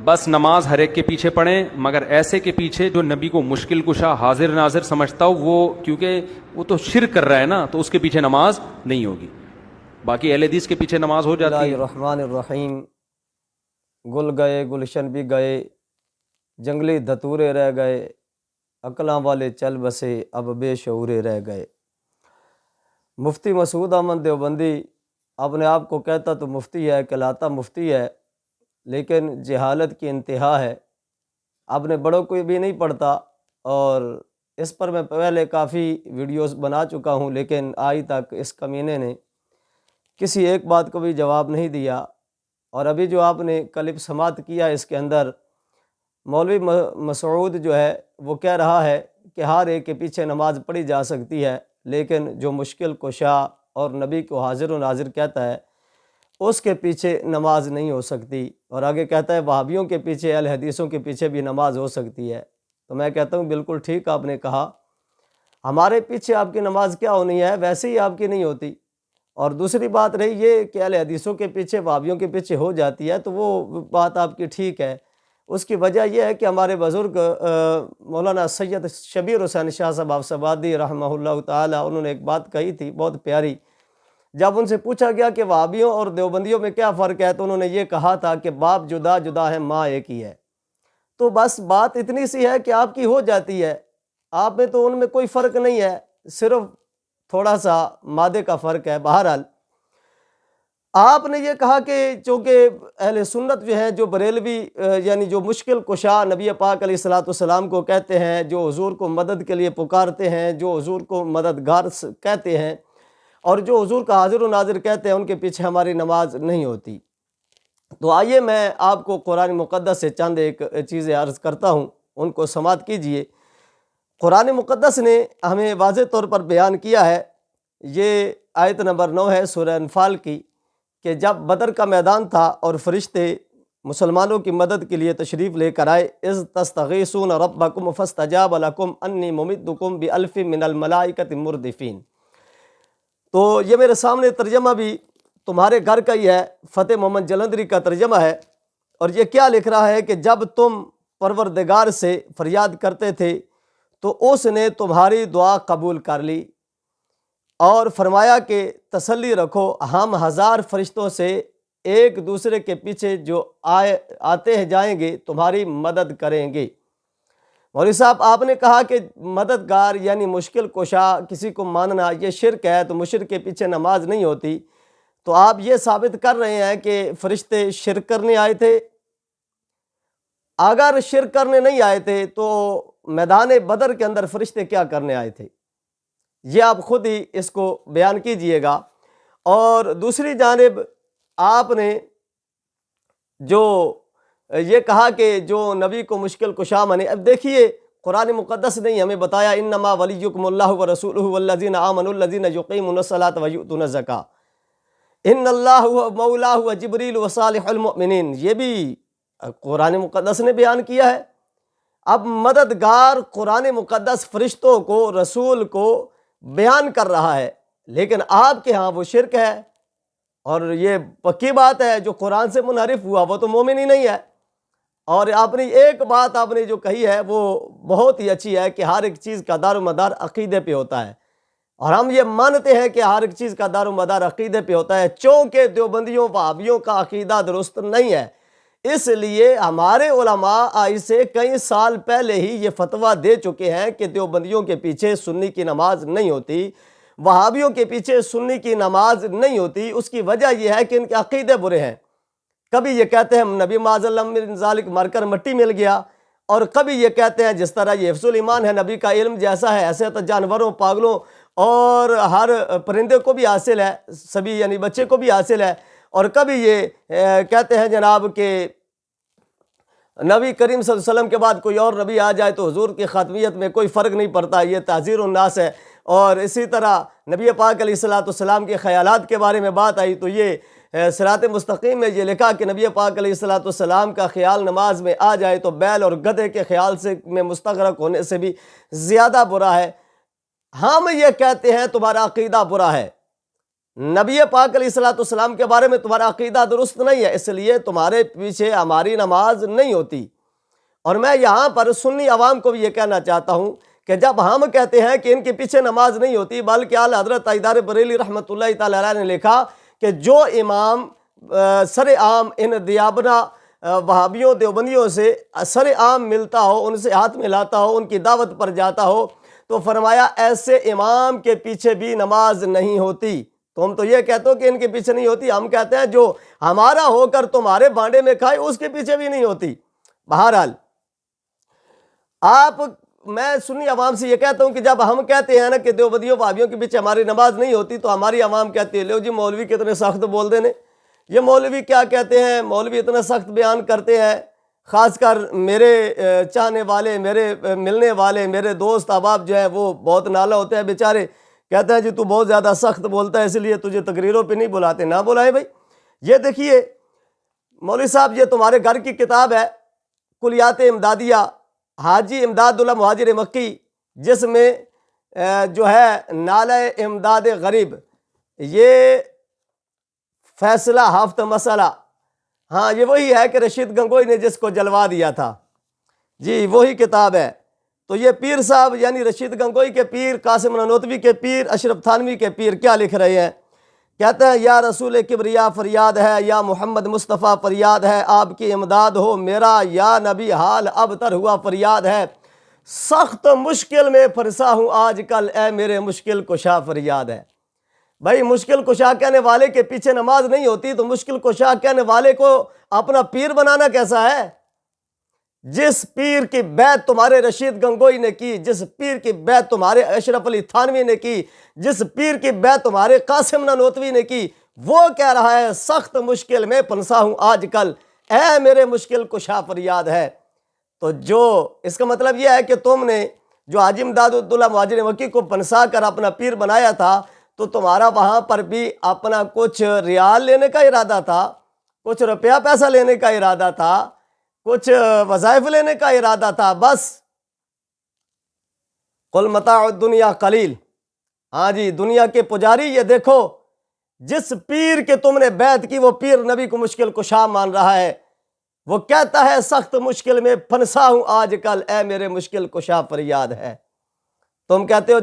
بس نماز ہر ایک کے پیچھے پڑھیں، مگر ایسے کے پیچھے جو نبی کو مشکل کشا حاضر ناظر سمجھتا ہو، وہ کیونکہ وہ تو شرک کر رہا ہے نا، تو اس کے پیچھے نماز نہیں ہوگی۔ باقی اہل حدیث کے پیچھے نماز ہو بسم جاتی اللہ ہے۔ الرحمن الرحیم۔ گل گئے گلشن بھی گئے، جنگلی دھتورے رہ گئے، عقلاں والے چل بسے اب بے شعورے رہ گئے۔ مفتی مسعود احمد دیوبندی اپنے آپ کو کہتا تو مفتی ہے، کہلاتا مفتی ہے، لیکن جہالت کی انتہا ہے۔ اپنے بڑوں کو بھی نہیں پڑھتا، اور اس پر میں پہلے کافی ویڈیوز بنا چکا ہوں، لیکن آج تک اس کمینے نے کسی ایک بات کو بھی جواب نہیں دیا۔ اور ابھی جو آپ نے کلپ سماعت کیا، اس کے اندر مولوی مسعود جو ہے وہ کہہ رہا ہے کہ ہر ایک کے پیچھے نماز پڑھی جا سکتی ہے، لیکن جو مشکل کشا اور نبی کو حاضر و ناظر کہتا ہے اس کے پیچھے نماز نہیں ہو سکتی۔ اور آگے کہتا ہے وہابیوں کے پیچھے، اہل حدیثوں کے پیچھے بھی نماز ہو سکتی ہے۔ تو میں کہتا ہوں بالکل ٹھیک آپ نے کہا، ہمارے پیچھے آپ کی نماز کیا ہونی ہے، ویسے ہی آپ کی نہیں ہوتی۔ اور دوسری بات رہی یہ کہ اہل حدیثوں کے پیچھے، وہابیوں کے پیچھے ہو جاتی ہے، تو وہ بات آپ کی ٹھیک ہے۔ اس کی وجہ یہ ہے کہ ہمارے بزرگ مولانا سید شبیر حسین شاہ صاحب آباد رحمہ اللہ تعالی، انہوں نے ایک بات کہی تھی بہت پیاری۔ جب ان سے پوچھا گیا کہ وہابیوں اور دیوبندیوں میں کیا فرق ہے، تو انہوں نے یہ کہا تھا کہ باپ جدا جدا ہے، ماں ایک ہی ہے۔ تو بس بات اتنی سی ہے کہ آپ کی ہو جاتی ہے، آپ میں تو ان میں کوئی فرق نہیں ہے، صرف تھوڑا سا مادے کا فرق ہے۔ بہرحال آپ نے یہ کہا کہ چونکہ اہل سنت جو ہیں، جو بریلوی یعنی جو مشکل کشا نبی پاک علیہ الصلاۃ والسلام کو کہتے ہیں، جو حضور کو مدد کے لیے پکارتے ہیں، جو حضور کو مددگار کہتے ہیں، اور جو حضور کا حاضر و ناظر کہتے ہیں، ان کے پیچھے ہماری نماز نہیں ہوتی۔ تو آئیے میں آپ کو قرآن مقدس سے چند ایک چیزیں عرض کرتا ہوں، ان کو سماعت کیجئے۔ قرآن مقدس نے ہمیں واضح طور پر بیان کیا ہے، یہ آیت نمبر 9 ہے سورہ انفال کی، کہ جب بدر کا میدان تھا اور فرشتے مسلمانوں کی مدد کے لیے تشریف لے کر آئے، اذ تستغیثون ربکم فاستجاب لکم انی ممدکم بالف من الملائکۃ مردفین۔ تو یہ میرے سامنے ترجمہ بھی تمہارے گھر کا ہی ہے، فتح محمد جلندری کا ترجمہ ہے، اور یہ کیا لکھ رہا ہے کہ جب تم پروردگار سے فریاد کرتے تھے تو اس نے تمہاری دعا قبول کر لی، اور فرمایا کہ تسلی رکھو، ہم 1000 فرشتوں سے ایک دوسرے کے پیچھے جو آتے ہیں جائیں گے تمہاری مدد کریں گے۔ مولوی صاحب آپ نے کہا کہ مددگار یعنی مشکل کشا کسی کو ماننا یہ شرک ہے، تو مشرک کے پیچھے نماز نہیں ہوتی۔ تو آپ یہ ثابت کر رہے ہیں کہ فرشتے شرک کرنے آئے تھے؟ اگر شرک کرنے نہیں آئے تھے تو میدان بدر کے اندر فرشتے کیا کرنے آئے تھے؟ یہ آپ خود ہی اس کو بیان کیجئے گا۔ اور دوسری جانب آپ نے جو یہ کہا کہ جو نبی کو مشکل کشا مانے، اب دیکھیے قرآن مقدس نے ہمیں بتایا انما ولیکم اللہ ورسولہ والذین آمنوا الذین یقیمون الصلاۃ ویؤتون الزکاۃ ان اللہ مولاہ وجبریل وصالح المؤمنین، یہ بھی قرآن مقدس نے بیان کیا ہے۔ اب مددگار قرآن مقدس فرشتوں کو، رسول کو بیان کر رہا ہے، لیکن آپ کے ہاں وہ شرک ہے، اور یہ پکی بات ہے جو قرآن سے منحرف ہوا وہ تو مومن ہی نہیں ہے۔ اور آپ نے ایک بات آپ نے جو کہی ہے وہ بہت ہی اچھی ہے کہ ہر ایک چیز کا دار و مدار عقیدے پہ ہوتا ہے، اور ہم یہ مانتے ہیں کہ ہر ایک چیز کا دار و مدار عقیدے پہ ہوتا ہے، چونکہ دیوبندیوں وہابیوں کا عقیدہ درست نہیں ہے، اس لیے ہمارے علماء آج سے کئی سال پہلے ہی یہ فتویٰ دے چکے ہیں کہ دیوبندیوں کے پیچھے سنی کی نماز نہیں ہوتی، وہابیوں کے پیچھے سنی کی نماز نہیں ہوتی۔ اس کی وجہ یہ ہے کہ ان کے عقیدے برے ہیں۔ کبھی یہ کہتے ہیں نبی معاذ اللہ من ذالک مر کر مٹی مل گیا، اور کبھی یہ کہتے ہیں جس طرح یہ حفظ الایمان ہے، نبی کا علم جیسا ہے ایسے تو جانوروں، پاگلوں اور ہر پرندے کو بھی حاصل ہے، سبھی یعنی بچے کو بھی حاصل ہے۔ اور کبھی یہ کہتے ہیں جناب کہ نبی کریم صلی اللہ علیہ وسلم کے بعد کوئی اور نبی آ جائے تو حضور کی خاتمیت میں کوئی فرق نہیں پڑتا، یہ تعزیر الناس ہے۔ اور اسی طرح نبی پاک علیہ الصلاۃ والسلام کے خیالات کے بارے میں بات آئی تو یہ صراط مستقیم میں یہ لکھا کہ نبی پاک علیہ الصلاۃ والسلام کا خیال نماز میں آ جائے تو بیل اور گدھے کے خیال سے میں مستغرق ہونے سے بھی زیادہ برا ہے۔ ہم یہ کہتے ہیں تمہارا عقیدہ برا ہے، نبی پاک علیہ الصلوۃ والسلام کے بارے میں تمہارا عقیدہ درست نہیں ہے، اس لیے تمہارے پیچھے ہماری نماز نہیں ہوتی۔ اور میں یہاں پر سنی عوام کو بھی یہ کہنا چاہتا ہوں کہ جب ہم کہتے ہیں کہ ان کے پیچھے نماز نہیں ہوتی، بلکہ اعلیٰ حضرت تاجدار بریلی رحمۃ اللہ تعالی علیہ نے لکھا کہ جو امام سر عام ان دیابنا وہابیوں دیوبندیوں سے سر عام ملتا ہو، ان سے ہاتھ ملاتا ہو، ان کی دعوت پر جاتا ہو، تو فرمایا ایسے امام کے پیچھے بھی نماز نہیں ہوتی۔ تو ہم تو یہ کہتے ہو کہ ان کے پیچھے نہیں ہوتی، ہم کہتے ہیں جو ہمارا ہو کر تمہارے بانڈے میں کھائے اس کے پیچھے بھی نہیں ہوتی۔ بہرحال میں سنی عوام سے یہ کہتا ہوں کہ جب ہم کہتے ہیں نا کہ دیوبندیوں وہابیوں کے پیچھے ہماری نماز نہیں ہوتی، تو ہماری عوام کہتی ہے لو جی مولوی کتنے سخت بول دے نے، یہ مولوی کیا کہتے ہیں، مولوی اتنا سخت بیان کرتے ہیں، خاص کر میرے چاہنے والے، میرے ملنے والے، میرے دوست احباب جو ہیں وہ بہت نالا ہوتے ہیں بیچارے، کہتے ہیں جی تو بہت زیادہ سخت بولتا ہے اس لیے تجھے تقریروں پہ نہیں بلاتے۔ نہ بلائے بھائی، یہ دیکھیے مولوی صاحب، یہ تمہارے گھر کی کتاب ہے کلیات امدادیہ حاجی امداد اللہ مہاجر مکی، جس میں جو ہے نالہ امداد غریب، یہ فیصلہ ہفت مسئلہ، ہاں یہ وہی ہے کہ رشید گنگوئی نے جس کو جلوا دیا تھا، جی وہی کتاب ہے۔ تو یہ پیر صاحب یعنی رشید گنگوئی کے پیر، قاسم نانوتوی کے پیر، اشرف تھانوی کے پیر کیا لکھ رہے ہیں؟ کہتے ہیں یا رسول کبریا فریاد ہے، یا محمد مصطفیٰ فریاد ہے، آپ کی امداد ہو، میرا یا نبی حال اب تر ہوا فریاد ہے، سخت مشکل میں پھنسا ہوں آج کل، اے میرے مشکل کشا فریاد ہے۔ بھائی مشکل کشا کہنے والے کے پیچھے نماز نہیں ہوتی تو مشکل کشا کہنے والے کو اپنا پیر بنانا کیسا ہے؟ جس پیر کی بیعت تمہارے رشید گنگوئی نے کی، جس پیر کی بیعت تمہارے اشرف علی تھانوی نے کی، جس پیر کی بیعت تمہارے قاسم نانوتوی نے کی، وہ کہہ رہا ہے سخت مشکل میں پھنسا ہوں آج کل، اے میرے مشکل کشا فریاد ہے۔ تو جو اس کا مطلب یہ ہے کہ تم نے جو حاجی امداد اللہ مہاجر مکی کو پھنسا کر اپنا پیر بنایا تھا، تو تمہارا وہاں پر بھی اپنا کچھ ریال لینے کا ارادہ تھا، کچھ روپیہ پیسہ لینے کا ارادہ تھا، کچھ وظائف لینے کا ارادہ تھا، بس قل متاع الدنیا قلیل۔ ہاں جی، دنیا کے پجاری یہ دیکھو، جس پیر کے تم نے بیعت کی وہ پیر نبی کو مشکل کشا مان رہا ہے، وہ کہتا ہے سخت مشکل میں پھنسا ہوں آج کل، اے میرے مشکل کشا فریاد ہے۔ تم کہتے ہو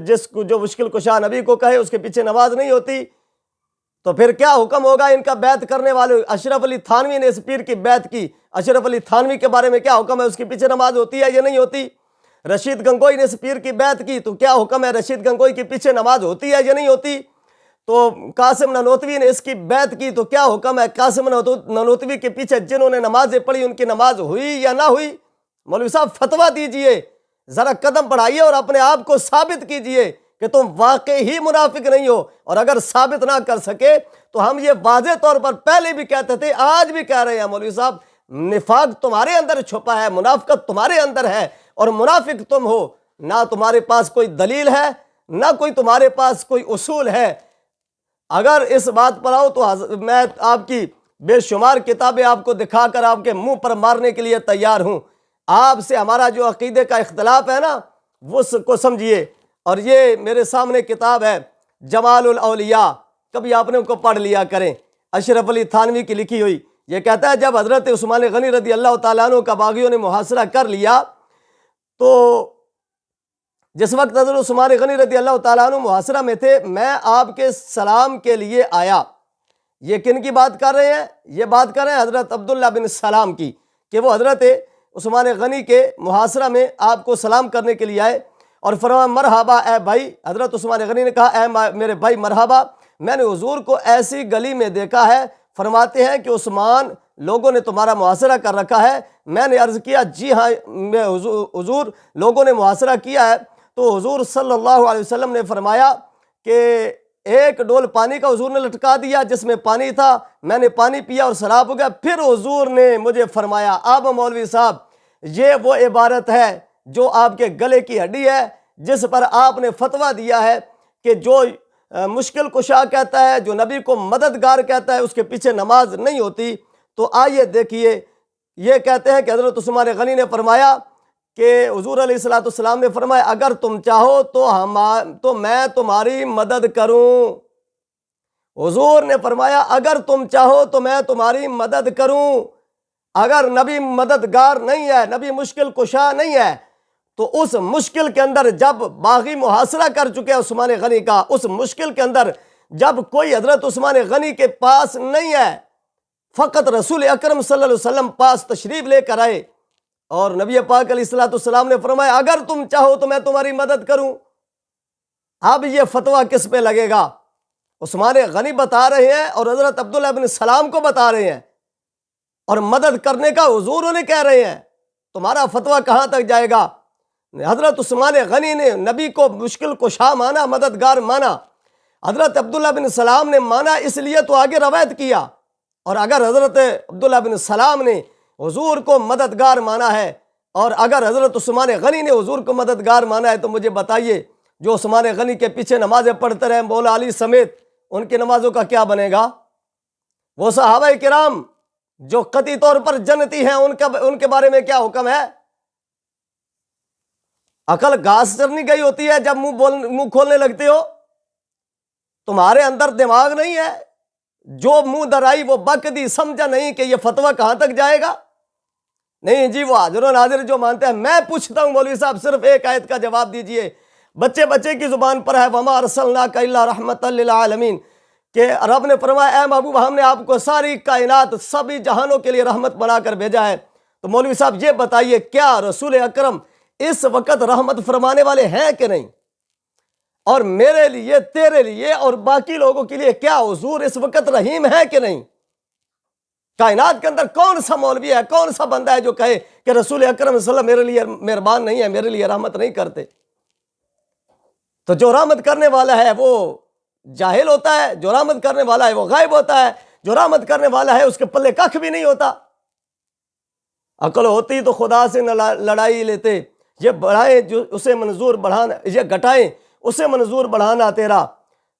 جس کو جو مشکل کشا نبی کو کہے اس کے پیچھے نماز نہیں ہوتی، تو پھر کیا حکم ہوگا ان کا بیعت کرنے والے؟ اشرف علی تھانوی نے اس پیر کی بیعت کی، اشرف علی تھانوی کے بارے میں کیا حکم ہے؟ اس کے پیچھے نماز ہوتی ہے یا نہیں ہوتی؟ رشید گنگوئی نے اس پیر کی بیعت کی تو کیا حکم ہے؟ رشید گنگوئی کے پیچھے نماز ہوتی ہے یا نہیں ہوتی؟ تو قاسم نانوتوی نے اس کی بیعت کی تو کیا حکم ہے؟ قاسم نانوتوی کے پیچھے جنہوں نے نمازیں پڑھی ان کی نماز ہوئی یا نہ ہوئی؟ مولوی صاحب فتویٰ دیجئے، ذرا قدم بڑھائیے اور اپنے آپ کو ثابت کیجئے کہ تم واقعی ہی منافق نہیں ہو، اور اگر ثابت نہ کر سکے تو ہم یہ واضح طور پر پہلے بھی کہتے تھے، آج بھی کہہ رہے ہیں مولوی صاحب، نفاق تمہارے اندر چھپا ہے، منافقت تمہارے اندر ہے، اور منافق تم ہو، نہ تمہارے پاس کوئی دلیل ہے، نہ کوئی تمہارے پاس کوئی اصول ہے۔ اگر اس بات پر آؤ تو میں آپ کی بے شمار کتابیں آپ کو دکھا کر آپ کے منہ پر مارنے کے لیے تیار ہوں۔ آپ سے ہمارا جو عقیدے کا اختلاف ہے نا، وہ کو سمجھیے۔ اور یہ میرے سامنے کتاب ہے جمال الاولیاء، کبھی آپ نے ان کو پڑھ لیا کریں، اشرف علی تھانوی کی لکھی ہوئی۔ یہ کہتا ہے جب حضرت عثمان غنی رضی اللہ تعالیٰ عنہ کا باغیوں نے محاصرہ کر لیا، تو جس وقت حضرت عثمان غنی رضی اللہ تعالیٰ عنہ محاصرہ میں تھے، میں آپ کے سلام کے لیے آیا۔ یہ کن کی بات کر رہے ہیں؟ یہ بات کر رہے ہیں حضرت عبداللہ بن سلام کی، کہ وہ حضرت عثمان غنی کے محاصرہ میں آپ کو سلام کرنے کے لیے آئے اور فرمایا مرحبا اے بھائی۔ حضرت عثمان غنی نے کہا اے میرے بھائی مرحبا، میں نے حضور کو ایسی گلی میں دیکھا ہے، فرماتے ہیں کہ عثمان لوگوں نے تمہارا محاصرہ کر رکھا ہے۔ میں نے عرض کیا جی ہاں حضور لوگوں نے محاصرہ کیا ہے۔ تو حضور صلی اللہ علیہ وسلم نے فرمایا کہ ایک ڈول پانی کا حضور نے لٹکا دیا جس میں پانی تھا، میں نے پانی پیا اور سیراب ہو گیا۔ پھر حضور نے مجھے فرمایا اب مولوی صاحب یہ وہ عبارت ہے جو آپ کے گلے کی ہڈی ہے، جس پر آپ نے فتویٰ دیا ہے کہ جو مشکل کشا کہتا ہے، جو نبی کو مددگار کہتا ہے، اس کے پیچھے نماز نہیں ہوتی۔ تو آئیے دیکھیے، یہ کہتے ہیں کہ حضرت عثمان غنی نے فرمایا کہ حضور علیہ السلام نے فرمایا اگر تم چاہو تو میں تمہاری مدد کروں۔ حضور نے فرمایا اگر تم چاہو تو میں تمہاری مدد کروں، اگر نبی مددگار نہیں ہے، نبی مشکل کشا نہیں ہے، تو اس مشکل کے اندر جب باغی محاصرہ کر چکے عثمان غنی کا، اس مشکل کے اندر جب کوئی حضرت عثمان غنی کے پاس نہیں ہے، فقط رسول اکرم صلی اللہ علیہ وسلم پاس تشریف لے کر آئے، اور نبی پاک علیہ الصلوۃ والسلام نے فرمایا اگر تم چاہو تو میں تمہاری مدد کروں۔ اب یہ فتویٰ کس پہ لگے گا؟ عثمان غنی بتا رہے ہیں اور حضرت عبداللہ بن سلام کو بتا رہے ہیں، اور مدد کرنے کا حضور انہیں کہہ رہے ہیں، تمہارا فتویٰ کہاں تک جائے گا؟ حضرت عثمان غنی نے نبی کو مشکل کشا مانا، مددگار مانا، حضرت عبداللہ بن سلام نے مانا، اس لیے تو آگے روایت کیا۔ اور اگر حضرت عبداللہ بن سلام نے حضور کو مددگار مانا ہے، اور اگر حضرت عثمان غنی نے حضور کو مددگار مانا ہے، تو مجھے بتائیے جو عثمان غنی کے پیچھے نمازیں پڑھتے رہے مولا علی سمیت، ان کی نمازوں کا کیا بنے گا؟ وہ صحابہ کرام جو قطعی طور پر جنتی ہیں، ان کے بارے میں کیا حکم ہے؟ عقل گھاس چرنی گئی ہوتی ہے جب منہ کھولنے لگتے ہو، تمہارے اندر دماغ نہیں ہے، جو منہ درائی وہ بک دی، سمجھا نہیں کہ یہ فتویٰ کہاں تک جائے گا؟ نہیں جی، وہ حاضر و ناظر جو مانتے ہیں۔ میں پوچھتا ہوں مولوی صاحب صرف ایک آیت کا جواب دیجئے، بچے کی زبان پر ہے وَمَا أَرْسَلْنَاكَ إِلَّا رَحْمَةً لِلْعَالَمِينَ، کہ رب نے فرمایا اے محبوب ہم نے آپ کو ساری کائنات، سبھی جہانوں کے لیے رحمت بنا کر بھیجا ہے۔ تو مولوی صاحب یہ بتائیے کیا رسول اکرم اس وقت رحمت فرمانے والے ہیں کہ نہیں؟ اور میرے لیے، تیرے لیے اور باقی لوگوں کے لیے کیا حضور اس وقت رحیم ہے کہ نہیں؟ کائنات کے اندر کون سا مولوی ہے، کون سا بندہ ہے جو کہے کہ رسول اکرم صلی اللہ علیہ وسلم میرے لیے مہربان نہیں ہے، میرے لیے رحمت نہیں کرتے؟ تو جو رحمت کرنے والا ہے وہ جاہل ہوتا ہے، جو رحمت کرنے والا ہے وہ غائب ہوتا ہے، جو رحمت کرنے والا ہے اس کے پلے کخ بھی نہیں ہوتا۔ عقل ہوتی تو خدا سے نہ لڑائی لیتے، یہ بڑھائیں جو اسے منظور بڑھانا، یہ گھٹائیں اسے منظور بڑھانا تیرا۔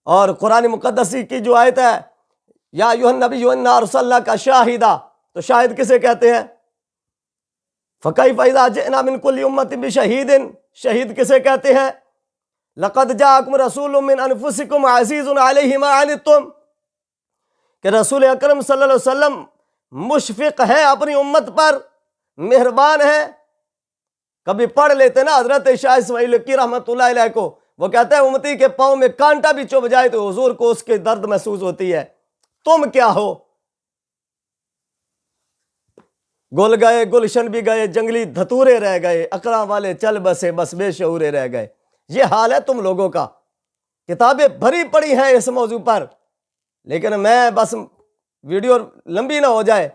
اور قرآن مقدسی کی جو آیت ہے یا ایھا النبی انا ارسلناک شاہدا، تو شاہد کسے کہتے ہیں؟ فکیف اذا جئنا من کل امۃ بشہید، شہید کسے کہتے ہیں؟ لقد جاءکم رسول من انفسکم عزیز علیہ ما عنتم، کہ رسول اکرم صلی اللہ علیہ وسلم مشفق ہے اپنی امت پر، مہربان ہے۔ کبھی پڑھ لیتے نا حضرت شاہ اسماعیل کی رحمت اللہ علیہ کو، وہ کہتے ہیں امتی کے پاؤں میں کانٹا بھی چبھ جائے تو حضور کو اس کے درد محسوس ہوتی ہے۔ تم کیا ہو؟ گل گئے گلشن بھی گئے، جنگلی دھتورے رہ گئے، عقلاں والے چل بسے بس بے شعورے رہ گئے۔ یہ حال ہے تم لوگوں کا۔ کتابیں بھری پڑی ہیں اس موضوع پر، لیکن میں بس ویڈیو لمبی نہ ہو جائے،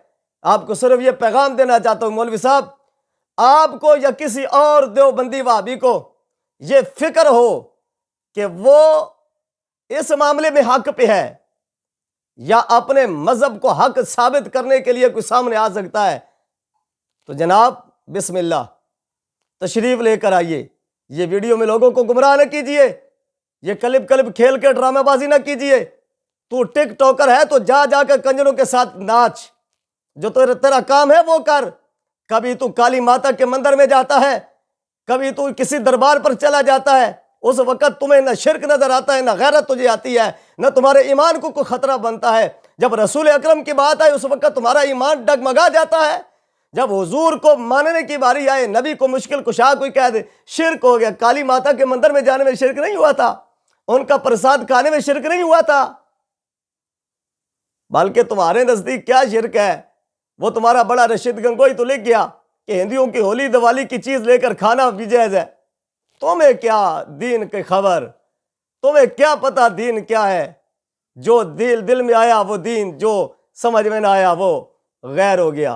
آپ کو صرف یہ پیغام دینا چاہتا ہوں مولوی صاحب، آپ کو یا کسی اور دیوبندی وہابی کو یہ فکر ہو کہ وہ اس معاملے میں حق پہ ہے یا اپنے مذہب کو حق ثابت کرنے کے لیے کوئی سامنے آ سکتا ہے، تو جناب بسم اللہ تشریف لے کر آئیے۔ یہ ویڈیو میں لوگوں کو گمراہ نہ کیجئے، یہ کلپ کھیل کے ڈرامہ بازی نہ کیجئے۔ تو ٹک ٹاکر ہے تو جا کر کنجروں کے ساتھ ناچ، جو تیرا کام ہے وہ کر۔ کبھی تو کالی ماتا کے مندر میں جاتا ہے، کبھی تو کسی دربار پر چلا جاتا ہے، اس وقت تمہیں نہ شرک نظر آتا ہے، نہ غیرت تجھے آتی ہے، نہ تمہارے ایمان کو کوئی خطرہ بنتا ہے۔ جب رسول اکرم کی بات آئے اس وقت تمہارا ایمان ڈگمگا جاتا ہے۔ جب حضور کو ماننے کی باری آئے، نبی کو مشکل کشا کوئی کہہ دے شرک ہو گیا۔ کالی ماتا کے مندر میں جانے میں شرک نہیں ہوا تھا، ان کا پرساد کھانے میں شرک نہیں ہوا تھا، بلکہ تمہارے نزدیک کیا شرک ہے؟ وہ تمہارا بڑا رشید گنگوئی تو لکھ گیا کہ ہندوؤں کی ہولی دیوالی کی چیز لے کر کھانا بھی جائز ہے۔ تمہیں کیا دین کی خبر، تمہیں کیا پتا دین کیا ہے؟ جو دل میں آیا وہ دین، جو سمجھ میں نہ آیا وہ غیر ہو گیا۔